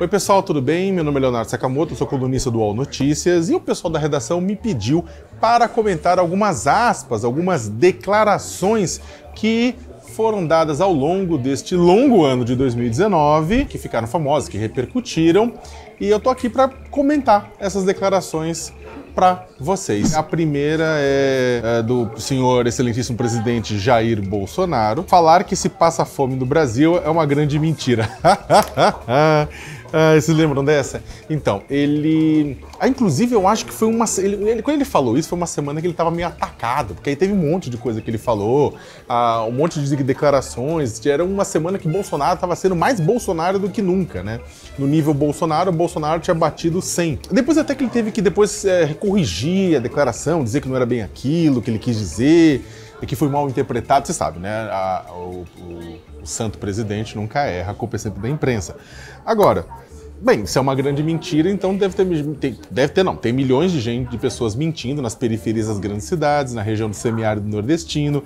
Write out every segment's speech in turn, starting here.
Oi pessoal, tudo bem? Meu nome é Leonardo Sakamoto, sou colunista do UOL Notícias e o pessoal da redação me pediu para comentar algumas aspas, algumas declarações que foram dadas ao longo deste longo ano de 2019, que ficaram famosas, que repercutiram, e eu tô aqui para comentar essas declarações para vocês. A primeira é do senhor excelentíssimo presidente Jair Bolsonaro. Falar que se passa fome no Brasil é uma grande mentira. Vocês lembram dessa? Então, ele... inclusive, eu acho que foi uma... Quando ele falou isso, foi uma semana que ele estava meio atacado, porque aí teve um monte de coisa que ele falou, um monte de declarações. Era uma semana que Bolsonaro estava sendo mais Bolsonaro do que nunca, né? No nível Bolsonaro, o Bolsonaro tinha batido 100. Depois até que ele teve que corrigir a declaração, dizer que não era bem aquilo que ele quis dizer, e que foi mal interpretado, você sabe, né? O santo presidente nunca erra, a culpa é sempre da imprensa. Agora, bem, isso é uma grande mentira, então tem milhões de pessoas mentindo nas periferias das grandes cidades, na região do semiárido nordestino,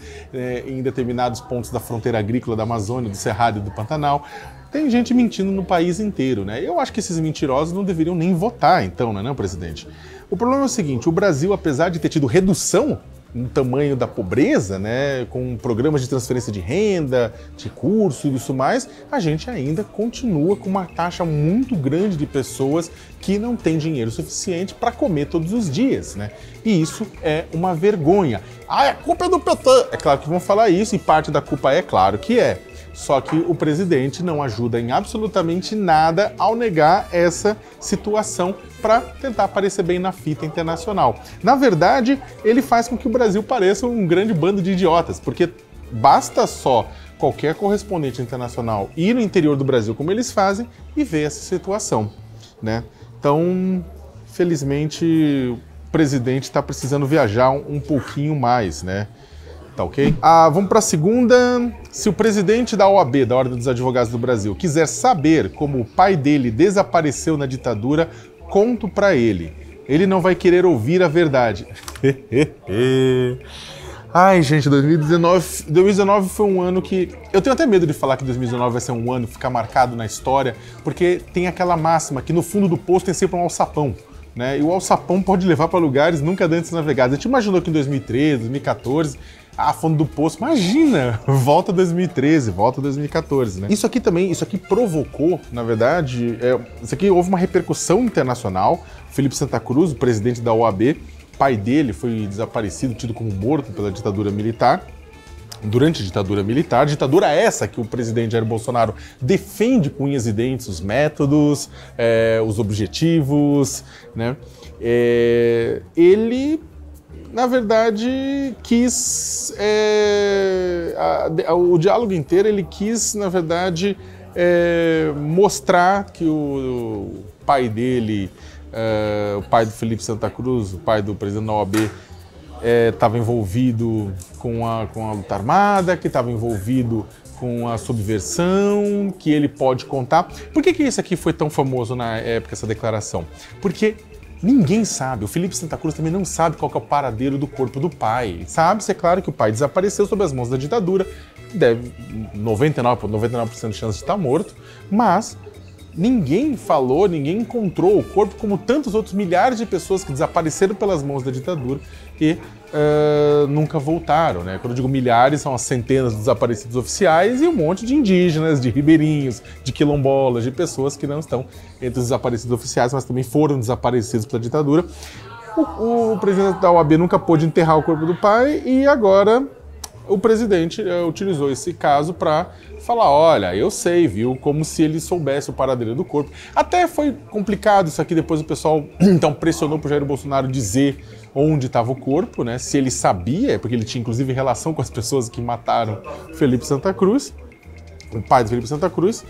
em determinados pontos da fronteira agrícola da Amazônia, do Cerrado e do Pantanal. Tem gente mentindo no país inteiro, né? Eu acho que esses mentirosos não deveriam nem votar, então, não é, presidente? O problema é o seguinte, o Brasil, apesar de ter tido redução no tamanho da pobreza, né, com programas de transferência de renda, de curso e isso mais, a gente ainda continua com uma taxa muito grande de pessoas que não têm dinheiro suficiente para comer todos os dias, né? E isso é uma vergonha. A culpa é do PT! É claro que vão falar isso e parte da culpa é claro que é. Só que o presidente não ajuda em absolutamente nada ao negar essa situação para tentar aparecer bem na fita internacional. Na verdade, ele faz com que o Brasil pareça um grande bando de idiotas, porque basta só qualquer correspondente internacional ir no interior do Brasil, como eles fazem, e ver essa situação, né? Então, felizmente, o presidente está precisando viajar um pouquinho mais, né? Tá ok? Vamos para a segunda. Se o presidente da OAB, da Ordem dos Advogados do Brasil, quiser saber como o pai dele desapareceu na ditadura, conto para ele. Ele não vai querer ouvir a verdade. Ai, gente, 2019 foi um ano que... Eu tenho até medo de falar que 2019 vai ser um ano, ficar marcado na história, porque tem aquela máxima que no fundo do poço tem sempre um alçapão, né? E o alçapão pode levar para lugares nunca antes navegados. A gente imaginou que em 2013, 2014... fundo do poço, imagina, volta 2013, volta 2014, né? Isso aqui provocou, na verdade, isso aqui houve uma repercussão internacional. Felipe Santa Cruz, o presidente da OAB, pai dele foi desaparecido, tido como morto pela ditadura militar, durante a ditadura essa que o presidente Jair Bolsonaro defende com unhas e dentes os métodos, os objetivos, né? Ele... na verdade, quis... o diálogo inteiro, ele quis, na verdade, mostrar que o pai dele, o pai do Felipe Santa Cruz, o pai do presidente da OAB, estava envolvido com a luta armada, que estava envolvido com a subversão, que ele pode contar. Por que isso aqui foi tão famoso na época, essa declaração? Porque... ninguém sabe, o Felipe Santa Cruz também não sabe qual que é o paradeiro do corpo do pai. Sabe-se, é claro, que o pai desapareceu sob as mãos da ditadura, deve 99% de chance de estar morto, mas ninguém falou, ninguém encontrou o corpo como tantos outros milhares de pessoas que desapareceram pelas mãos da ditadura e nunca voltaram, né? Quando eu digo milhares, são as centenas de desaparecidos oficiais e um monte de indígenas, de ribeirinhos, de quilombolas, de pessoas que não estão entre os desaparecidos oficiais, mas também foram desaparecidos pela ditadura. O presidente da OAB nunca pôde enterrar o corpo do pai e agora o presidente utilizou esse caso para falar, olha, eu sei, viu, como se ele soubesse o paradeiro do corpo. Até foi complicado isso aqui, depois o pessoal então pressionou para o Jair Bolsonaro dizer onde estava o corpo, né, se ele sabia, porque ele tinha inclusive relação com as pessoas que mataram Felipe Santa Cruz, o pai do Felipe Santa Cruz,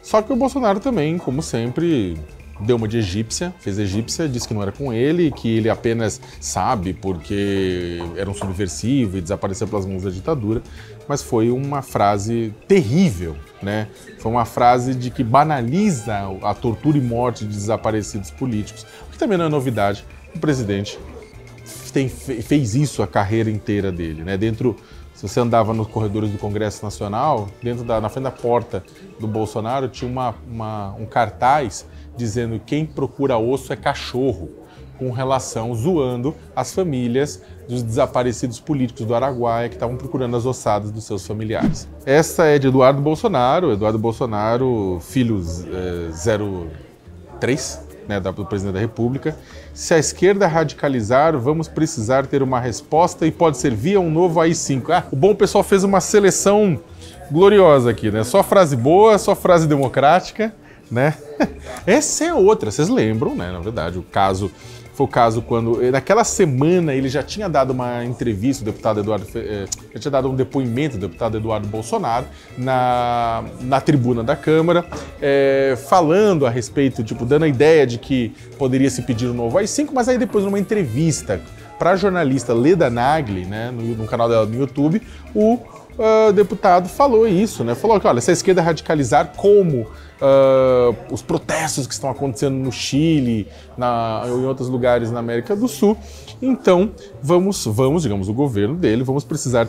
só que o Bolsonaro também, como sempre, deu uma de egípcia, fez egípcia, disse que não era com ele, que ele apenas sabe porque era um subversivo e desapareceu pelas mãos da ditadura, mas foi uma frase terrível, né? Foi uma frase de que banaliza a tortura e morte de desaparecidos políticos, o que também não é novidade. O presidente fez isso a carreira inteira dele, né? Se você andava nos corredores do Congresso Nacional, na frente da porta do Bolsonaro tinha um cartaz dizendo que quem procura osso é cachorro, com relação, zoando as famílias dos desaparecidos políticos do Araguaia que estavam procurando as ossadas dos seus familiares. Essa é de Eduardo Bolsonaro, filho 03, né, do presidente da República. Se a esquerda radicalizar, vamos precisar ter uma resposta e pode ser via um novo AI-5. O bom pessoal fez uma seleção gloriosa aqui, né? Só frase boa, só frase democrática, né? Essa é outra, vocês lembram, né? Na verdade, foi o caso quando, naquela semana, ele já tinha dado uma entrevista, o deputado Eduardo, já tinha dado um depoimento do deputado Eduardo Bolsonaro na tribuna da Câmara, falando a respeito, dando a ideia de que poderia se pedir um novo AI-5, mas aí depois, numa entrevista para a jornalista Leda Nagli, né, no canal dela no YouTube, o deputado falou isso, né? Falou que, olha, se a esquerda radicalizar como os protestos que estão acontecendo no Chile, em outros lugares na América do Sul, então vamos, digamos, o governo dele, vamos precisar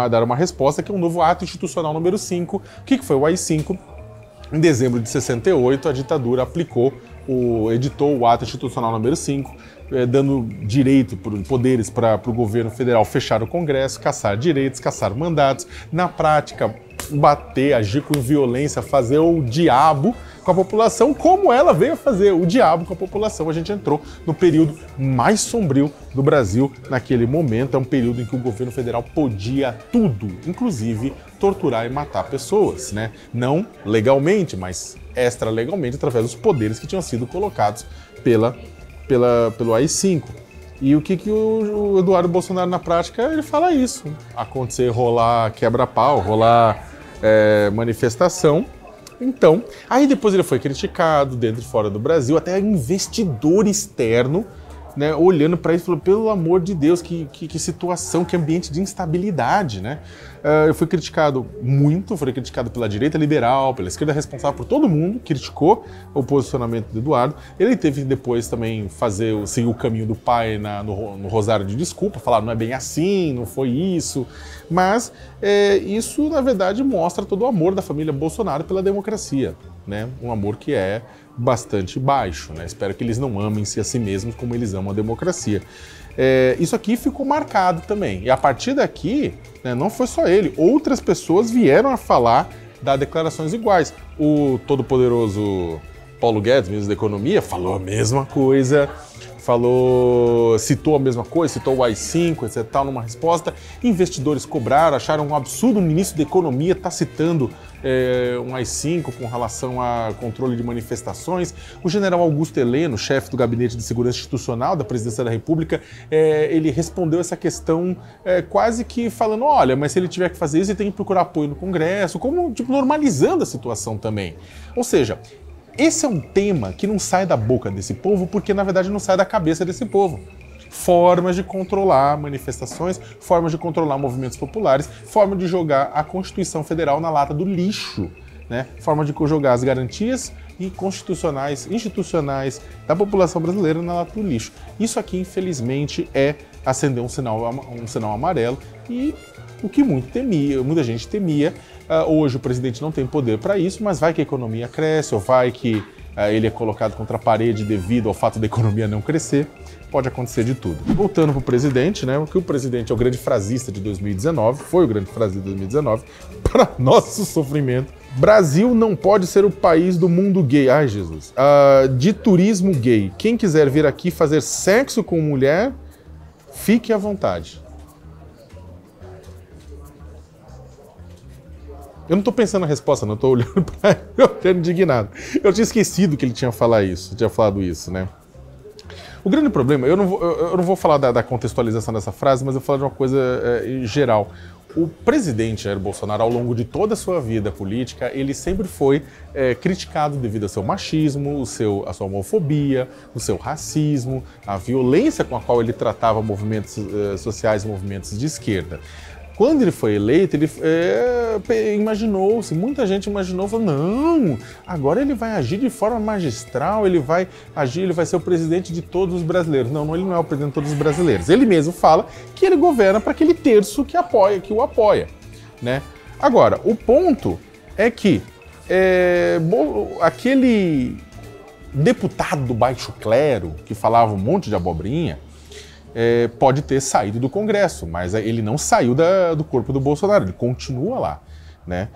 dar uma resposta, que é um novo ato institucional número 5. O que foi o AI-5? Em dezembro de 68, a ditadura editou o ato institucional número 5, dando poderes para o governo federal fechar o Congresso, caçar direitos, caçar mandatos, na prática agir com violência, fazer o diabo com a população, como ela veio a fazer o diabo com a população. A gente entrou no período mais sombrio do Brasil naquele momento. É um período em que o governo federal podia tudo, inclusive torturar e matar pessoas, né? Não legalmente, mas extralegalmente, através dos poderes que tinham sido colocados pelo AI-5. E o que o Eduardo Bolsonaro, na prática, ele fala isso. Rolar quebra-pau, rolar manifestação. Então, aí depois ele foi criticado dentro e fora do Brasil, até investidor externo, né, olhando para isso e falou, pelo amor de Deus, que situação, que ambiente de instabilidade, né? Eu fui criticado pela direita liberal, pela esquerda responsável, por todo mundo, criticou o posicionamento do Eduardo. Ele teve depois também seguir o caminho do pai no Rosário de Desculpa, falar não é bem assim, não foi isso, mas isso na verdade mostra todo o amor da família Bolsonaro pela democracia, né? Um amor que é bastante baixo, né? Espero que eles não amem-se a si mesmos como eles amam a democracia. Isso aqui ficou marcado também. E a partir daqui, né, não foi só ele, outras pessoas vieram a falar das declarações iguais. O todo-poderoso Paulo Guedes, ministro da Economia, falou a mesma coisa, citou a mesma coisa, citou o AI-5, etc, numa resposta. Investidores cobraram, acharam um absurdo o ministro da Economia estar citando um AI-5 com relação a controle de manifestações. O general Augusto Heleno, chefe do Gabinete de Segurança Institucional da Presidência da República, ele respondeu essa questão quase que falando, olha, mas se ele tiver que fazer isso, ele tem que procurar apoio no Congresso, como normalizando a situação também. Ou seja, esse é um tema que não sai da boca desse povo, porque na verdade não sai da cabeça desse povo. Formas de controlar manifestações, formas de controlar movimentos populares, forma de jogar a Constituição Federal na lata do lixo, né? Forma de jogar as garantias institucionais da população brasileira na lata do lixo. Isso aqui, infelizmente, é acender um sinal amarelo, e o que muita gente temia. Hoje o presidente não tem poder para isso, mas vai que a economia cresce, ou vai que ele é colocado contra a parede devido ao fato da economia não crescer. Pode acontecer de tudo. Voltando para o presidente, né? Que o presidente é o grande frasista de 2019, foi o grande frasista de 2019, para nosso sofrimento. Brasil não pode ser o país do mundo gay. Ai, Jesus. De turismo gay. Quem quiser vir aqui fazer sexo com mulher, fique à vontade. Eu não estou pensando na resposta, não, estou olhando para ele, olhando indignado. Eu tinha esquecido que ele tinha falado isso, né? O grande problema, eu não vou falar da contextualização dessa frase, mas eu vou falar de uma coisa geral. O presidente Jair Bolsonaro, ao longo de toda a sua vida política, ele sempre foi criticado devido ao seu machismo, a sua homofobia, o seu racismo, a violência com a qual ele tratava movimentos sociais e movimentos de esquerda. Quando ele foi eleito, ele imaginou-se, muita gente imaginou, falou, não, agora ele vai agir de forma magistral, ele vai agir, ele vai ser o presidente de todos os brasileiros. Não, ele não é o presidente de todos os brasileiros. Ele mesmo fala que ele governa para aquele terço que o apoia, né? Agora, o ponto é que aquele deputado do baixo clero que falava um monte de abobrinha pode ter saído do Congresso, mas ele não saiu do corpo do Bolsonaro, ele continua lá, né?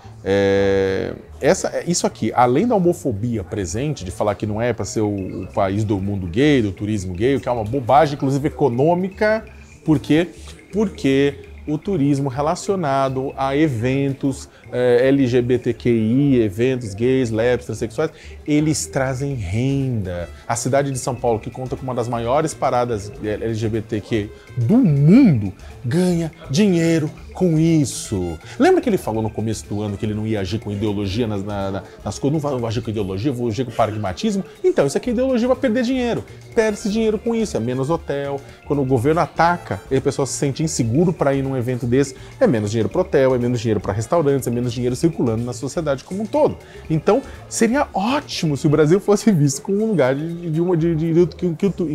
Isso aqui, além da homofobia presente, de falar que não é para ser o país do mundo gay, do turismo gay, o que é uma bobagem, inclusive econômica. Por quê? Porque o turismo relacionado a eventos LGBTQI, eventos gays, lésbicas, transexuais, eles trazem renda. A cidade de São Paulo, que conta com uma das maiores paradas LGBTQ do mundo, ganha dinheiro com isso. Lembra que ele falou no começo do ano que ele não ia agir com ideologia nas coisas? Não vou agir com ideologia, vou agir com pragmatismo? Então, isso aqui é ideologia, vai perder dinheiro. Perde-se dinheiro com isso, é menos hotel. Quando o governo ataca e a pessoa se sente inseguro para ir num evento desse, é menos dinheiro para hotel, é menos dinheiro para restaurantes, é menos dinheiro circulando na sociedade como um todo. Então, seria ótimo se o Brasil fosse visto como um lugar em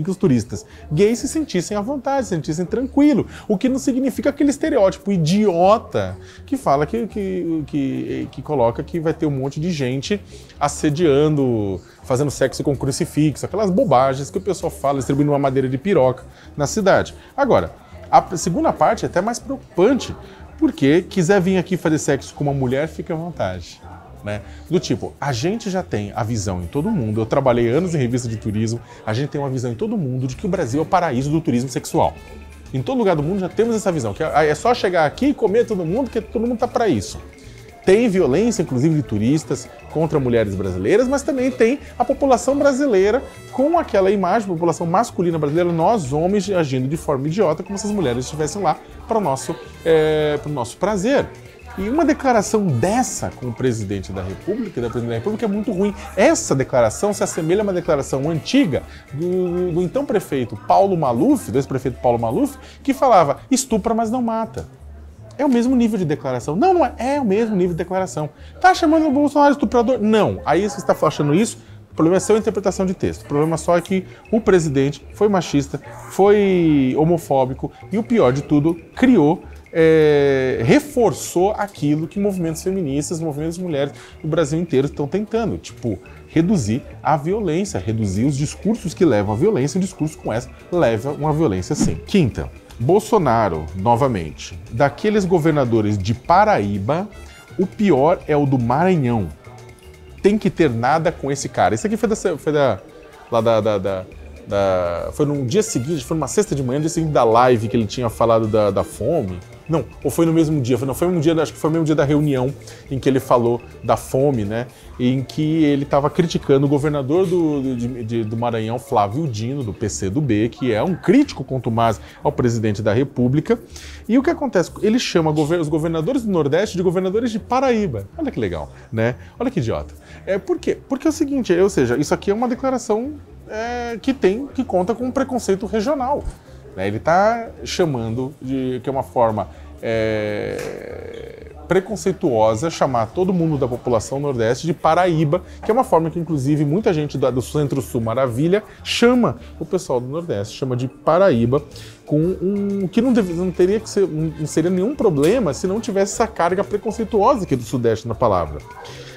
que os turistas gays se sentissem à vontade, se sentissem tranquilo, o que não significa aquele estereótipo idiota que fala que coloca que vai ter um monte de gente assediando, fazendo sexo com crucifixo, aquelas bobagens que o pessoal fala, distribuindo uma madeira de piroca na cidade. Agora, a segunda parte é até mais preocupante, porque quiser vir aqui fazer sexo com uma mulher, fica à vontade, né? Do tipo, a gente já tem a visão em todo mundo, eu trabalhei anos em revista de turismo, a gente tem uma visão em todo mundo de que o Brasil é o paraíso do turismo sexual. Em todo lugar do mundo já temos essa visão, que é só chegar aqui e comer todo mundo, que todo mundo tá para isso. Tem violência, inclusive, de turistas contra mulheres brasileiras, mas também tem a população brasileira com aquela imagem, a população masculina brasileira, nós homens agindo de forma idiota, como se as mulheres estivessem lá para o nosso prazer. E uma declaração dessa com o presidente da República, é muito ruim. Essa declaração se assemelha a uma declaração antiga do então prefeito Paulo Maluf, do ex-prefeito Paulo Maluf, que falava, estupra, mas não mata. É o mesmo nível de declaração. Não é. É o mesmo nível de declaração. Tá chamando o Bolsonaro de estuprador? Não. Aí você está achando isso, o problema é sua interpretação de texto. O problema só é que o presidente foi machista, foi homofóbico e o pior de tudo, reforçou aquilo que movimentos feministas, movimentos de mulheres do Brasil inteiro estão tentando. Tipo, reduzir a violência, reduzir os discursos que levam à violência, e discurso com essa leva a uma violência sim. Quinta. Bolsonaro, novamente, daqueles governadores de Paraíba, o pior é o do Maranhão. Tem que ter nada com esse cara. Isso aqui foi no dia seguinte, foi numa sexta de manhã, no dia seguinte da live que ele tinha falado da fome. Não, ou foi no mesmo dia, foi no mesmo dia, acho que foi no mesmo dia da reunião em que ele falou da fome, né? Em que ele estava criticando o governador do Maranhão, Flávio Dino, do PCdoB, que é um crítico contumaz ao presidente da República. E o que acontece? Ele chama os governadores do Nordeste de governadores de Paraíba. Olha que legal, né? Olha que idiota. Por quê? Porque é o seguinte, ou seja, isso aqui é uma declaração que conta com um preconceito regional. Ele está chamando que é uma forma preconceituosa chamar todo mundo da população nordeste de Paraíba, que é uma forma que, inclusive, muita gente do Centro-Sul Maravilha chama o pessoal do Nordeste, chama de Paraíba, que não teria que ser, não seria nenhum problema se não tivesse essa carga preconceituosa aqui do Sudeste na palavra.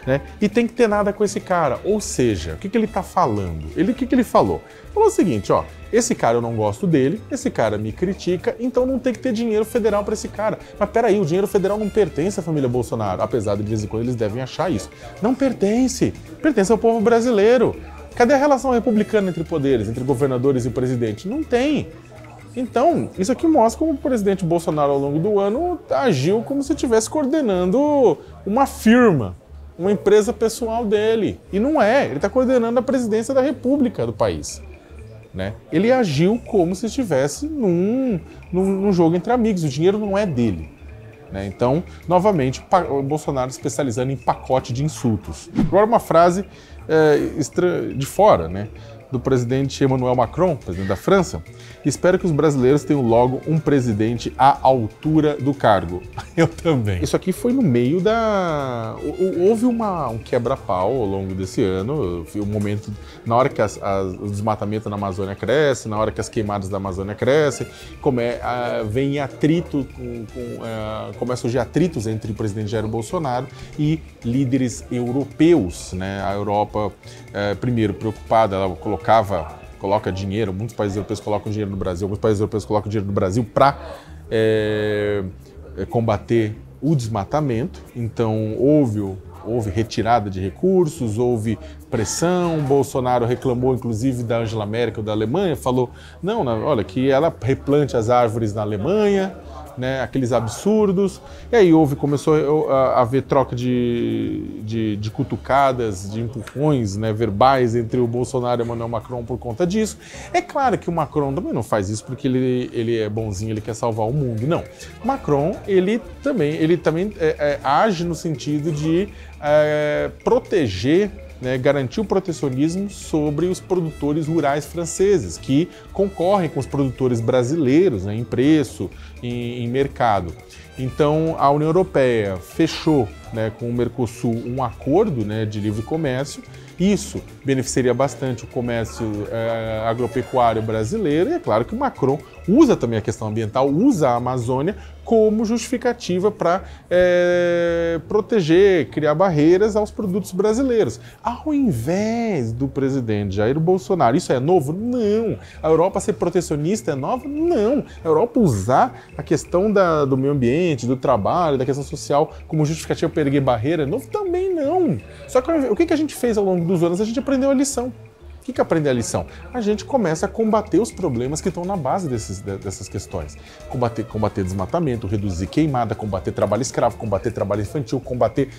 Né? E tem que ter nada com esse cara. Ou seja, o que ele está falando? O que ele falou? Falou o seguinte, ó, esse cara eu não gosto dele, esse cara me critica, então não tem que ter dinheiro federal para esse cara. Mas peraí, o dinheiro federal não pertence à família Bolsonaro, apesar de vez em quando eles devem achar isso. Não pertence, pertence ao povo brasileiro. Cadê a relação republicana entre poderes, entre governadores e presidente? Não tem. Então, isso aqui mostra como o presidente Bolsonaro, ao longo do ano, agiu como se estivesse coordenando uma firma, uma empresa pessoal dele. E não é, ele está coordenando a presidência da República do país. Né? Ele agiu como se estivesse num jogo entre amigos, o dinheiro não é dele. Né? Então, novamente, o Bolsonaro especializando em pacote de insultos. Agora uma frase de fora, né? do presidente Emmanuel Macron, presidente da França. Espero que os brasileiros tenham logo um presidente à altura do cargo. Eu também. Isso aqui foi no meio da... Houve um quebra-pau ao longo desse ano, um momento, na hora que o desmatamento na Amazônia cresce, na hora que as queimadas da Amazônia crescem, vem atrito, começam a surgir atritos entre o presidente Jair Bolsonaro e líderes europeus, né? A Europa, primeiro, preocupada, ela coloca dinheiro, muitos países europeus colocam dinheiro no Brasil, alguns países europeus colocam dinheiro no Brasil para combater o desmatamento. Então houve retirada de recursos, houve pressão. Bolsonaro reclamou inclusive da Angela Merkel da Alemanha, falou, não, olha, que ela replante as árvores na Alemanha, né, aqueles absurdos. E aí começou a haver troca de cutucadas, de empurrões, né, verbais entre o Bolsonaro e o Emmanuel Macron por conta disso. É claro que o Macron também não faz isso porque ele é bonzinho, ele quer salvar o mundo. Não. Macron, ele também age no sentido de proteger, né, garantir o protecionismo sobre os produtores rurais franceses, que concorrem com os produtores brasileiros, né, em preço, em mercado. Então, a União Europeia fechou, né, com o Mercosul um acordo, né, de livre comércio. Isso beneficiaria bastante o comércio agropecuário brasileiro. E é claro que o Macron usa também a questão ambiental, usa a Amazônia como justificativa para proteger, criar barreiras aos produtos brasileiros. Ao invés do presidente Jair Bolsonaro, isso é novo? Não. A Europa ser protecionista é nova? Não. A Europa usar a questão do meio ambiente, do trabalho, da questão social como justificativa para erguer barreira é novo? Também não. Só que o que a gente fez ao longo dos anos? A gente aprendeu a lição. O que é aprender a lição? A gente começa a combater os problemas que estão na base dessas questões. Combater desmatamento, reduzir queimada, combater trabalho escravo, combater trabalho infantil, combater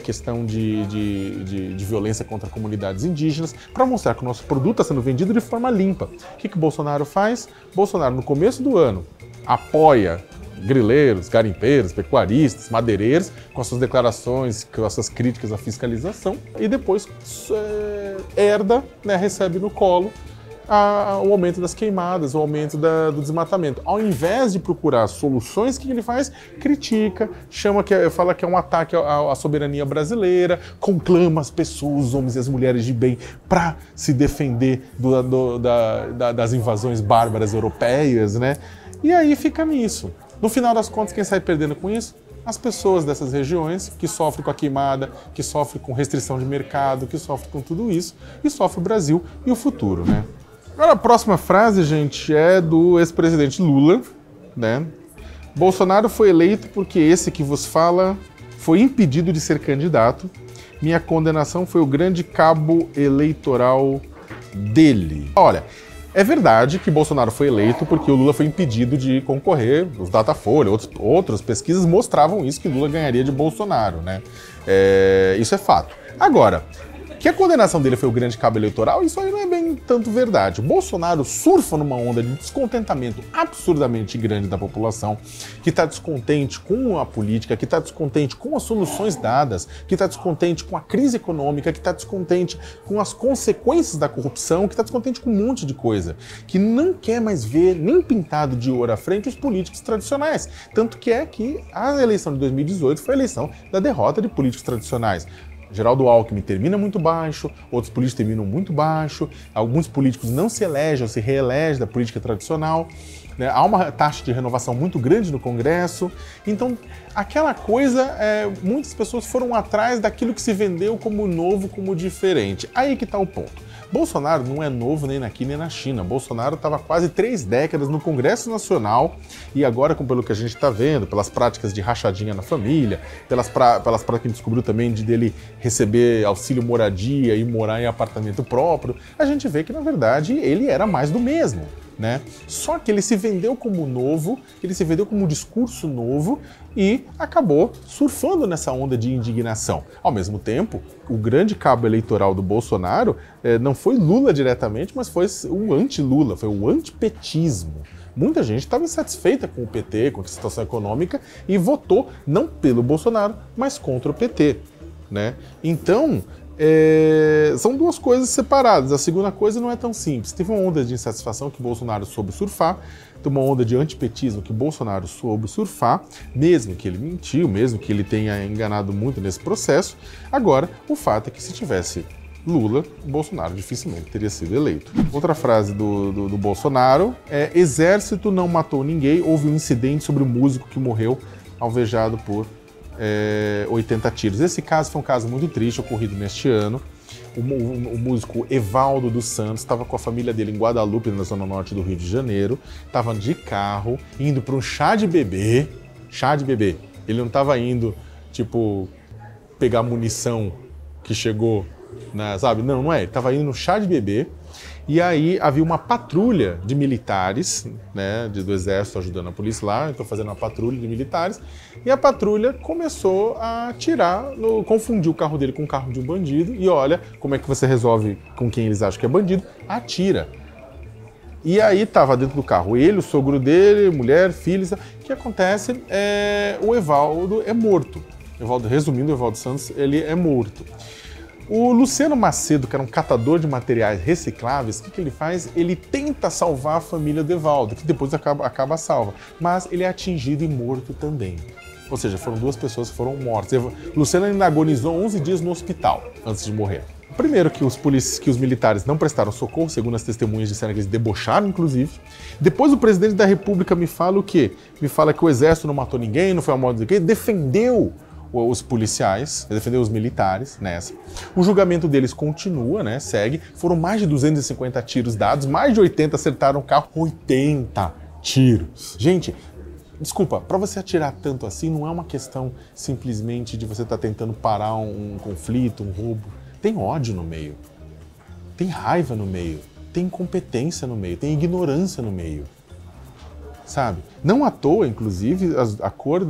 questão de violência contra comunidades indígenas, para mostrar que o nosso produto está sendo vendido de forma limpa. O que o Bolsonaro faz? Bolsonaro, no começo do ano, apoia grileiros, garimpeiros, pecuaristas, madeireiros, com as suas declarações, com as suas críticas à fiscalização, e depois herda, né, recebe no colo o aumento das queimadas, o aumento do desmatamento. Ao invés de procurar soluções, o que ele faz? Critica, fala que é um ataque à soberania brasileira, conclama as pessoas, os homens e as mulheres de bem para se defender das invasões bárbaras europeias, né? E aí fica nisso. No final das contas, quem sai perdendo com isso? As pessoas dessas regiões que sofrem com a queimada, que sofrem com restrição de mercado, que sofrem com tudo isso, e sofre o Brasil e o futuro, né? Agora, a próxima frase, gente, é do ex-presidente Lula, né? Bolsonaro foi eleito porque esse que vos fala foi impedido de ser candidato. Minha condenação foi o grande cabo eleitoral dele. Olha, é verdade que Bolsonaro foi eleito porque o Lula foi impedido de concorrer. Os Datafolha, outras pesquisas mostravam isso, que Lula ganharia de Bolsonaro, né? Isso é fato. Agora, que a condenação dele foi o grande cabo eleitoral, isso aí não é bem tanto verdade. O Bolsonaro surfa numa onda de descontentamento absurdamente grande da população, que está descontente com a política, que está descontente com as soluções dadas, que está descontente com a crise econômica, que está descontente com as consequências da corrupção, que está descontente com um monte de coisa, que não quer mais ver nem pintado de ouro à frente os políticos tradicionais. Tanto que a eleição de 2018 foi a eleição da derrota de políticos tradicionais. Geraldo Alckmin termina muito baixo, outros políticos terminam muito baixo, alguns políticos não se elegem ou se reelegem da política tradicional, né? Há uma taxa de renovação muito grande no Congresso. Então, aquela coisa, muitas pessoas foram atrás daquilo que se vendeu como novo, como diferente. Aí que está o ponto. Bolsonaro não é novo nem aqui nem na China. Bolsonaro estava quase 3 décadas no Congresso Nacional e agora, pelo que a gente está vendo, pelas práticas de rachadinha na família, pelas práticas que a gente descobriu também dele receber auxílio moradia e morar em apartamento próprio, a gente vê que, na verdade, ele era mais do mesmo, né? Só que ele se vendeu como novo, ele se vendeu como um discurso novo e acabou surfando nessa onda de indignação. Ao mesmo tempo, o grande cabo eleitoral do Bolsonaro não foi Lula diretamente, mas foi o anti-Lula, foi o antipetismo. Muita gente estava insatisfeita com o PT, com a situação econômica, e votou não pelo Bolsonaro, mas contra o PT, né? Então, São duas coisas separadas. A segunda coisa não é tão simples. Teve uma onda de insatisfação que Bolsonaro soube surfar, tem uma onda de antipetismo que Bolsonaro soube surfar, mesmo que ele mentiu, mesmo que ele tenha enganado muito nesse processo. Agora, o fato é que se tivesse Lula, Bolsonaro dificilmente teria sido eleito. Outra frase do Bolsonaro é: exército não matou ninguém, houve um incidente sobre o músico que morreu alvejado por 80 tiros. Esse caso foi um caso muito triste, ocorrido neste ano. O músico Evaldo dos Santos estava com a família dele em Guadalupe, na zona norte do Rio de Janeiro, estava de carro, indo para um chá de bebê. Ele não estava indo, tipo, pegar munição que chegou, sabe? Não é. Ele estava indo no chá de bebê. E aí havia uma patrulha de militares, né, do exército ajudando a polícia lá, então fazendo uma patrulha de militares, e a patrulha começou a atirar, confundiu o carro dele com o carro de um bandido, e olha, como é que você resolve com quem eles acham que é bandido? Atira. E aí estava dentro do carro ele, o sogro dele, mulher, filhos. O que acontece o Evaldo é morto. Resumindo, o Evaldo Santos, ele é morto. O Luciano Macedo, que era um catador de materiais recicláveis, o que ele faz? Ele tenta salvar a família do Evaldo, que depois acaba salva, mas ele é atingido e morto também. Ou seja, foram duas pessoas que foram mortas. Luciano ainda agonizou 11 dias no hospital antes de morrer. Primeiro que os militares não prestaram socorro, segundo as testemunhas disseram que eles debocharam, inclusive. Depois o presidente da República me fala o quê? Me fala que o exército não matou ninguém, não foi a morte de ninguém, defendeu os policiais, defendeu os militares nessa. O julgamento deles continua, né? Segue. Foram mais de 250 tiros dados, mais de 80 acertaram o carro. 80 tiros. Gente, desculpa, para você atirar tanto assim, não é uma questão simplesmente de você estar tentando parar um conflito, um roubo. Tem ódio no meio, tem raiva no meio, tem incompetência no meio, tem ignorância no meio. Sabe? Não à toa, inclusive, a cor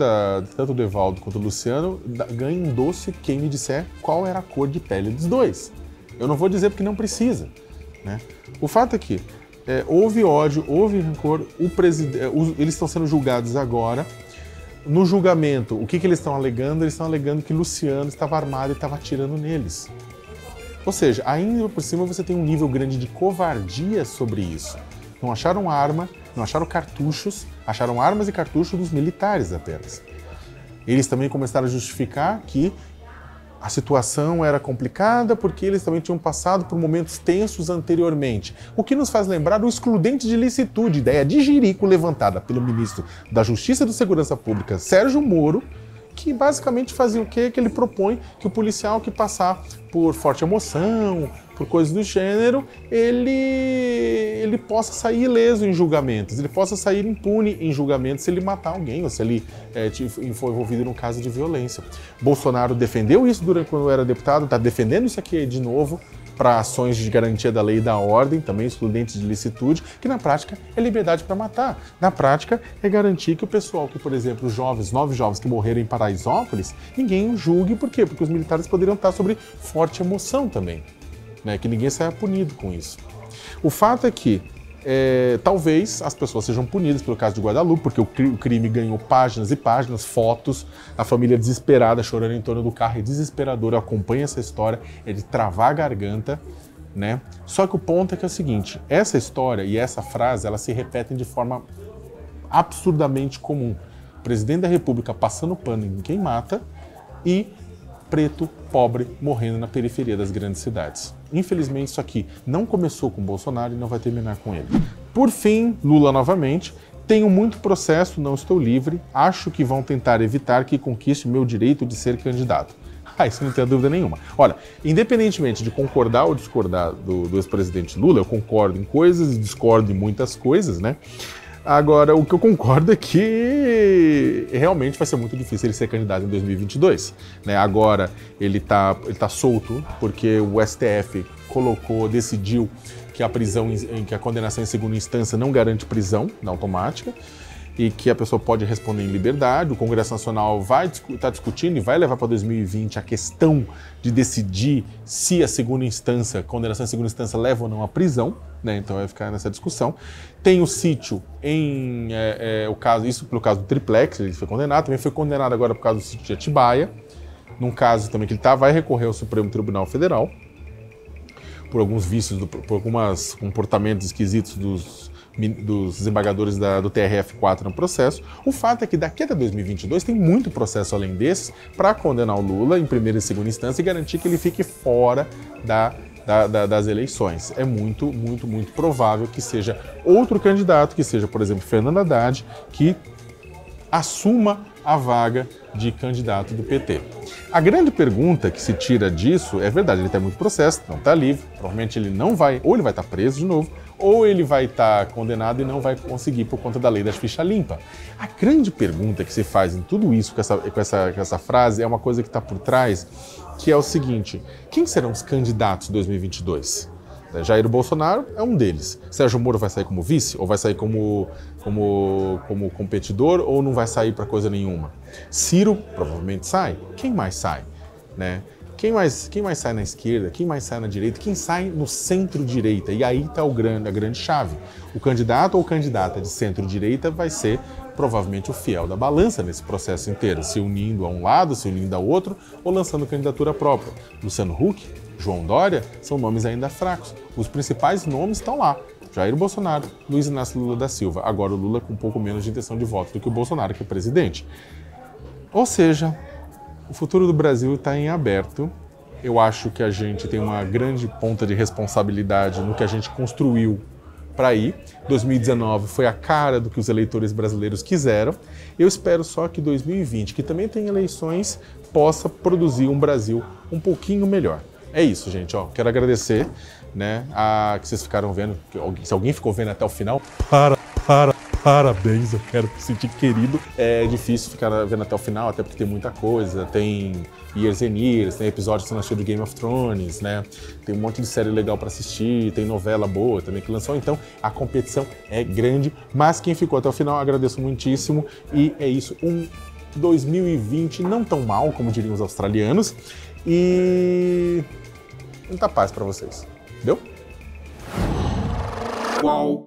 tanto do Evaldo quanto do Luciano ganha um doce quem me disser qual era a cor de pele dos dois. Eu não vou dizer porque não precisa, né? O fato é que houve ódio, houve rancor, eles estão sendo julgados agora. No julgamento, o que eles estão alegando? Eles estão alegando que Luciano estava armado e estava atirando neles. Ou seja, ainda por cima você tem um nível grande de covardia sobre isso. Não acharam arma, não acharam cartuchos, acharam armas e cartuchos dos militares apenas. Eles também começaram a justificar que a situação era complicada porque eles também tinham passado por momentos tensos anteriormente. O que nos faz lembrar o excludente de licitude, ideia de jirico levantada pelo ministro da Justiça e da Segurança Pública, Sérgio Moro, que basicamente fazia o quê? Que ele propõe que o policial que passar por forte emoção, por coisas do gênero, ele possa sair ileso em julgamentos, ele possa sair impune em julgamentos se ele matar alguém ou se ele for envolvido num caso de violência. Bolsonaro defendeu isso quando era deputado, está defendendo isso aqui de novo para ações de garantia da lei e da ordem, também excludentes de licitude, que na prática é liberdade para matar. Na prática é garantir que o pessoal que, por exemplo, os 9 jovens que morreram em Paraisópolis, ninguém os julgue. Por quê? Porque os militares poderiam estar sobre forte emoção também, né? Que ninguém saia punido com isso. O fato é que talvez as pessoas sejam punidas pelo caso de Guadalupe, porque o crime ganhou páginas e páginas, fotos, a família desesperada chorando em torno do carro, é desesperador. Eu acompanho essa história, é de travar a garganta, né? Só que o ponto é que é o seguinte, essa história e essa frase, elas se repetem de forma absurdamente comum. O presidente da República passando pano em quem mata e preto, pobre, morrendo na periferia das grandes cidades. Infelizmente, isso aqui não começou com Bolsonaro e não vai terminar com ele. Por fim, Lula novamente. Tenho muito processo, não estou livre. Acho que vão tentar evitar que conquiste meu direito de ser candidato. Isso não tem dúvida nenhuma. Olha, independentemente de concordar ou discordar do ex-presidente Lula, eu concordo em coisas e discordo em muitas coisas, né? Agora, o que eu concordo é que realmente vai ser muito difícil ele ser candidato em 2022. Né? Agora ele tá solto porque o STF decidiu que a condenação em segunda instância não garante prisão na automática e que a pessoa pode responder em liberdade. O Congresso Nacional vai estar discutindo e vai levar para 2020 a questão de decidir se a condenação em segunda instância leva ou não à prisão, né? Então vai ficar nessa discussão. Tem o sítio isso pelo caso do Triplex, ele foi condenado, também foi condenado agora por causa do sítio de Atibaia. num caso também que ele vai recorrer ao Supremo Tribunal Federal por alguns vícios, por alguns comportamentos esquisitos dos desembargadores do TRF4 no processo. O fato é que daqui até 2022 tem muito processo além desses para condenar o Lula em primeira e segunda instância e garantir que ele fique fora das eleições. É muito provável que seja outro candidato, que seja, por exemplo, Fernando Haddad, que assuma a vaga de candidato do PT. A grande pergunta que se tira disso, é verdade, ele tem muito processo, não está livre, provavelmente ele não vai, ou ele vai estar preso de novo, ou ele vai estar condenado e não vai conseguir por conta da lei das fichas limpas. A grande pergunta que se faz em tudo isso, com essa frase, é uma coisa que está por trás, que é o seguinte: quem serão os candidatos de 2022? Jair Bolsonaro é um deles. Sérgio Moro vai sair como vice? Ou vai sair como competidor? Ou não vai sair para coisa nenhuma? Ciro provavelmente sai. Quem mais sai? Né? Quem mais sai na esquerda? Quem mais sai na direita? Quem sai no centro-direita? E aí está a grande chave. O candidato ou candidata de centro-direita vai ser provavelmente o fiel da balança nesse processo inteiro, se unindo a um lado, se unindo ao outro, ou lançando candidatura própria. Luciano Huck, João Dória, são nomes ainda fracos. Os principais nomes estão lá. Jair Bolsonaro, Luiz Inácio Lula da Silva. Agora o Lula com um pouco menos de intenção de voto do que o Bolsonaro, que é presidente. Ou seja, o futuro do Brasil está em aberto. Eu acho que a gente tem uma grande ponta de responsabilidade no que a gente construiu para ir. 2019 foi a cara do que os eleitores brasileiros quiseram. Eu espero só que 2020, que também tem eleições, possa produzir um Brasil um pouquinho melhor. É isso, gente. Quero agradecer, né, que vocês ficaram vendo. Se alguém ficou vendo até o final, parabéns, eu quero me sentir querido. É difícil ficar vendo até o final, até porque tem muita coisa. Tem Years and Years, tem episódios que você não assistiu de Game of Thrones, né? Tem um monte de série legal para assistir, tem novela boa também que lançou. Então, a competição é grande, mas quem ficou até o final, agradeço muitíssimo. E é isso, 2020 não tão mal, como diriam os australianos. E muita paz para vocês. Deu? Qual?